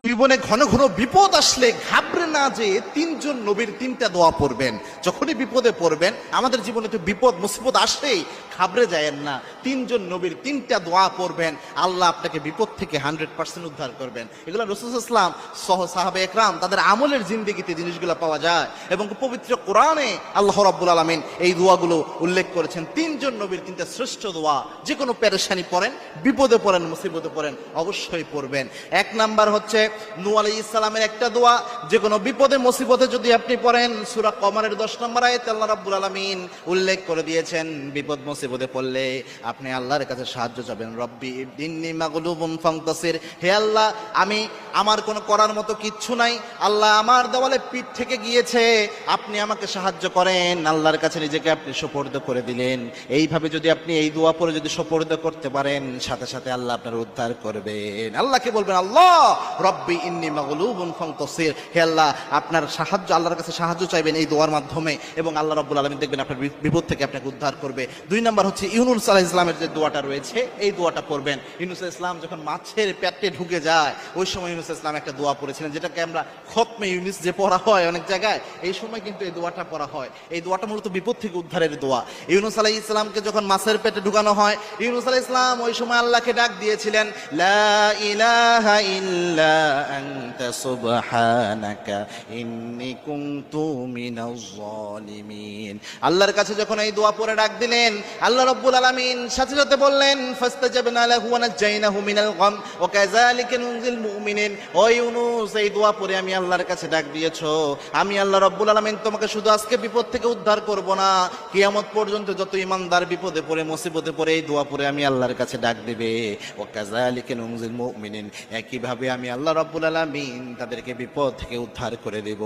জীবনে ঘন ঘন বিপদ আসলে ঘাবড়ে না যে তিনজন নবীর তিনটা দোয়া পড়বেন। যখনই বিপদে পড়বেন, আমাদের জীবনে তো বিপদ মুসিবত আসলেই ঘাবড়ে যায়েন না, তিনজন নবীর তিনটা দোয়া পড়বেন, আল্লাহ আপনাকে বিপদ থেকে 100% উদ্ধার করবেন। এগুলো রাসূল সাল্লাল্লাহু আলাইহি ওয়াসাল্লাম সহ সাহাবা একরাম তাদের আমলের জিন্দেগিতে জিনিসগুলো পাওয়া যায় এবং পবিত্র কোরআনে আল্লাহ রাব্বুল আলামিন এই দোয়াগুলো উল্লেখ করেছেন। তিনজন নবীর তিনটা শ্রেষ্ঠ দোয়া, যে কোনো পেরেশানি পড়েন, বিপদে পড়েন, মুসিবতে পড়েন, অবশ্যই পড়বেন। এক নাম্বার হচ্ছে নূহ আলাইহিস সালামের একটা দোয়া, যে কোনো বিপদে মুসিবতে যদি আপনি পড়েন, সূরা কমারের 10 নম্বর আয়াতে আল্লাহ রাব্বুল আলামিন উল্লেখ করে দিয়েছেন, বিপদ মুসিবতে পড়লে আপনি আল্লাহর কাছে সাহায্য চাবেন। রব্বি ইন্নী মাগলুবুন ফান্তাসির, হে আল্লাহ, আমার কোনো করার মতো কিচ্ছু নাই, আল্লাহ আমার দেওয়ালে পিঠ থেকে গিয়েছে, আপনি আমাকে সাহায্য করেন। আল্লাহর কাছে নিজেকে আপনি সুপর্দ করে দিলেন। এইভাবে যদি আপনি এই দোয়া পড়ে যদি সুপর্দ করতে পারেন, সাথে সাথে আল্লাহ আপনার উদ্ধার করবেন। আল্লাহকে বলবেন, আল্লাহ রব্বি ইন্নী মাগলুবুন ফান্তাসির, হে আল্লাহ, আপনার সাহায্য, আল্লাহর কাছে সাহায্য চাইবেন এই দোয়ার মাধ্যমে, এবং আল্লাহ রাব্বুল আলামিন দেখবেন আপনার বিপদ থেকে আপনাকে উদ্ধার করবে। দুই নাম্বার হচ্ছে ইউনূস আলাইহিস সালামের যে দোয়াটা রয়েছে, এই দোয়াটা পড়বেন। ইউনূস আলাইহিস সালাম যখন মাছের পেটে ঢুকে যায়, ওই সময় ইউনূস আলাইহিস সালাম একটা দোয়া পড়েছিলেন, যেটাকে আমরা খতমে ইউনূস যে পড়া হয় অনেক জায়গায়, এই সময় কিন্তু এই দোয়াটা পড়া হয়। এই দোয়াটা মূলত বিপদ থেকে উদ্ধারের দোয়া। ইউনূস আলাইহিস সালামকে যখন মাছের পেটে ঢুকানো হয়, ইউনূস আলাইহিস সালাম ওই সময় আল্লাহকে ডাক দিয়েছিলেন, লা ইলাহা ইল্লা আনতা সুবহানাকা ইন্নী কুনতু মিনাজ জালিমিন। আল্লাহর কাছে যখন এই দোয়া পড়ে ডাক দিলেন, আল্লাহ রাব্বুল আলামিন সাথে সাথে বললেন, ফাস্তাজাবনা লাহু ওয়া নাজাইনাহু মিনাল গাম ওয়া কাযালিকা নুনজিল মুমিনিন। ও ইউনূস, এই দোয়া পড়ে আমি আল্লাহর কাছে ডাক দিয়েছো, আমি আল্লাহ রাব্বুল আলামিন তোমাকে শুধু আজকে বিপদ থেকে উদ্ধার করব না, কিয়ামত পর্যন্ত যত ঈমানদার বিপদে পড়ে মুসিবতে পড়ে এই দোয়া পড়ে আমি আল্লাহর কাছে ডাক দিবে, ওয়া কাযালিকা নুনজিল মুমিনিন, একইভাবে আমি আল্লাহ রাব্বুল আলামিন তাদেরকে বিপদ থেকে উদ্ধার করে দেব।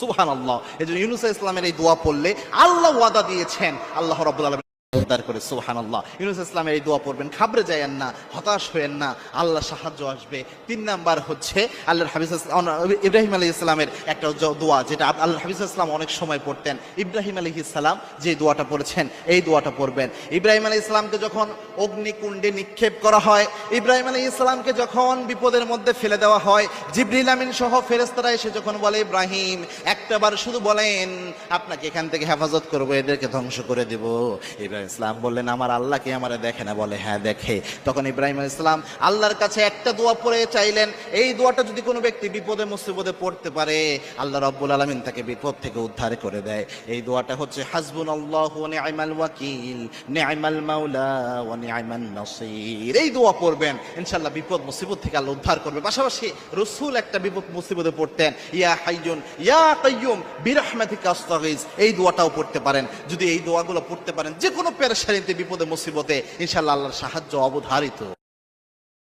সুবহানাল্লাহ। এজন্য ইউনূস আলাইহিস সালামের এই দোয়া পড়লে আল্লাহ ওয়াদা দিয়েছেন, আল্লাহ রাব্বুল আলামিন উদ্ধার করে। সুবহানাল্লাহ। ইউনূস আলাইহিস সালামের এই দোয়া পড়বেন, ঘাবড়ে যায়েন না, হতাশ হয়েন না, আল্লাহ সাহায্য আসবে। তিন নাম্বার হচ্ছে আল্লাহর হাবিব ইব্রাহিম আলাইহিস সালামের একটা দোয়া, যেটা আল্লাহর হাবিব সাল্লাল্লাহু আলাইহি ওয়াসাল্লাম অনেক সময় পড়তেন। ইব্রাহিম আলাইহিস সালাম যে দোয়াটা পড়েছেন, এই দোয়াটা পড়বেন। ইব্রাহিম আলাইহিস সালামকে যখন অগ্নিকুণ্ডে নিক্ষেপ করা হয়, ইব্রাহিম আলাইহিস সালামকে যখন বিপদের মধ্যে ফেলে দেওয়া হয়, জিবরিল আমিন সহ ফেরেশতারা এসে যখন বলে, ইব্রাহিম একটাবার শুধু বলেন, আপনাকে এখান থেকে হেফাজত করব, এদেরকে ধ্বংস করে দেব। ইসলাম বললেন, আমার আল্লাহ কি আমারে দেখে না? বলে, হ্যাঁ দেখে। তখন ইব্রাহিম আলাইহিস সালাম আল্লাহর কাছে একটা দোয়া পড়ে চাইলেন, এই দোয়াটা যদি কোনো ব্যক্তি বিপদে মুসিবতে পড়তে পারে, আল্লাহ রাব্বুল আলামিন তাকে বিপদ থেকে উদ্ধার করে দেয়। এই দোয়াটা হচ্ছে, হাসবুনাল্লাহু ওয়া নি'মাল ওয়াকিল, নি'মাল মাওলা ওয়া নি'মান নাসির। এই দোয়া পড়বেন, ইনশাআল্লাহ বিপদ মুসিবত থেকে আল্লাহ উদ্ধার করবে। পাশাপাশি রাসূল একটা বিপদ মুসিবতে পড়তেন, ইয়া হাইয়ুন ইয়া কাইয়ুম বিরহমাতিকা আস্তাগীস, এই দোয়াটাও পড়তে পারেন। যদি এই দোয়াগুলো পড়তে পারেন, যে কোনো পেরেশানিতে, বিপদে মুসিবতে, ইনশাআল্লাহ আল্লাহর সাহায্য অবধারিত।